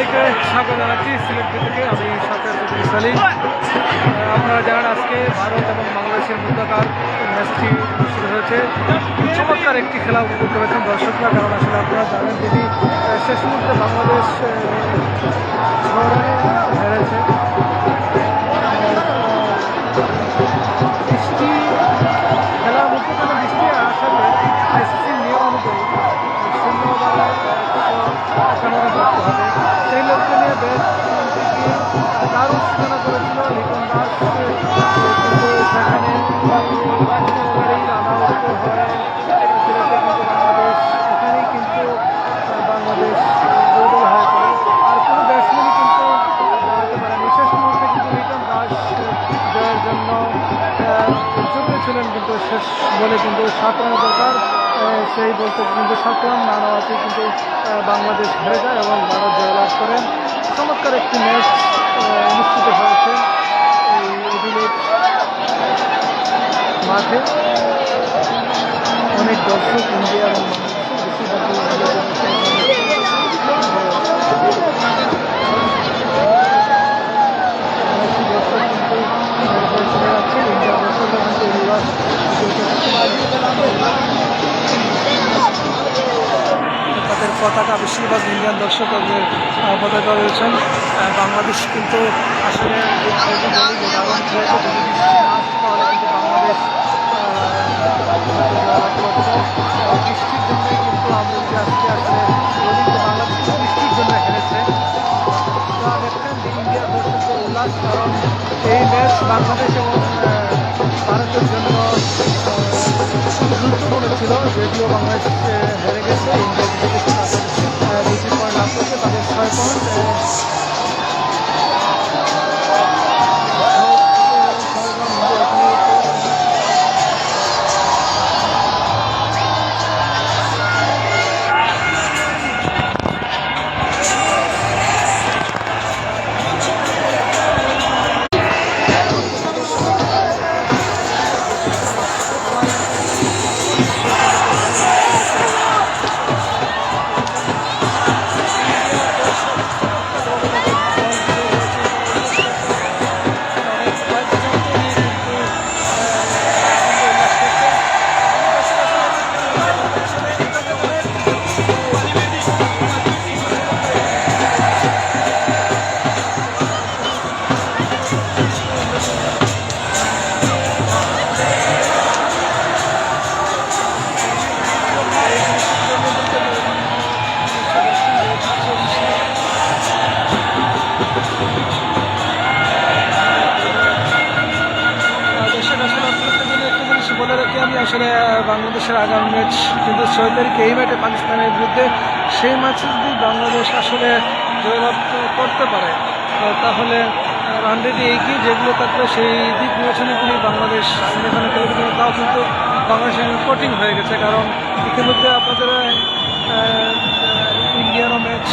সবাইকে স্বাগত জানাচ্ছি সিলেট থেকে। আমি সরকার সালিম। আপনারা জানেন আজকে ভারত এবং বাংলাদেশের মধ্যকার ম্যাচটি শুরু হয়েছে। চমৎকার একটি খেলা উপভোগ করেছেন দর্শকরা, কারণ আসলে আপনারা জানেন যদি শেষ মুহূর্তে বাংলাদেশ হেরেছে। বৃষ্টি খেলার মধ্যখানে বৃষ্টি আসাতে আইসিসির নিয়ম অনুযায়ী শূন্য ওভারে 115 রান করতে হবে। সেই লক্ষ্য নিয়ে ব্যাট দারুণ সূচনা করেছিল লিটন দাস, কিন্তু সেখানে ওভারেই রান আউট হয় বাংলাদেশ। এখানেই কিন্তু বাংলাদেশ দুর্বল হয়ে পড়ে, আর কোনো ব্যাটসম্যানই কিন্তু দাঁড়াতে পারেনি। শেষ মুহূর্তে কিন্তু লিটন দাস জয়ের জন্য যোগ্য ছিলেন, কিন্তু শেষ বলে কিন্তু 7 রান দরকার, সেই বলতে কিন্তু 7 রান না নেওয়াতে কিন্তু বাংলাদেশ হেরে যায় এবং ভারত জয়লাভ করেন। চমৎকার একটি ম্যাচ অনুষ্ঠিত হয়েছে এই অ্যাডিলেড মাঠে। অনেক দর্শক ইন্ডিয়া এবং তাদের পতাকা, বেশিরভাগ ইন্ডিয়ান দর্শক তাদের পতাকা রয়েছেন। বাংলাদেশ কিন্তু আসলে দারুণ খেলেছে। তাহলে কিন্তু বাংলাদেশ বৃষ্টির জন্যই কিন্তু আমরা যে আজকে আসলে বাংলাদেশ বৃষ্টির জন্য হেরেছে। দেখছেন যে ইন্ডিয়ার দর্শকদের উল্লাস, কারণ এই ম্যাচ বাংলাদেশ এবং ভারতের জন্য গুরুত্বপূর্ণ ছিল। যদিও বাংলাদেশ হেরে গেছে, ইন্ডিয়া তাদের 2 পয়েন্ট লাভ করছে, তাদের 6 পয়েন্ট। আমি আসলে বাংলাদেশের আগামী ম্যাচ কিন্তু 6 তারিখে এই ম্যাচে পাকিস্তানের বিরুদ্ধে, সেই ম্যাচে যদি বাংলাদেশ আসলে জয়লাভ করতে পারে তাহলে রান রেটে এগিয়ে যেগুলো থাকলে সেই দিক বিবেচনা করি বাংলাদেশ সেমিফাইনালে খেলবে। কিন্তু তাও কিন্তু বাংলাদেশের কঠিন হয়ে গেছে, কারণ ইতিমধ্যে আপনাদের ইন্ডিয়ারও ম্যাচ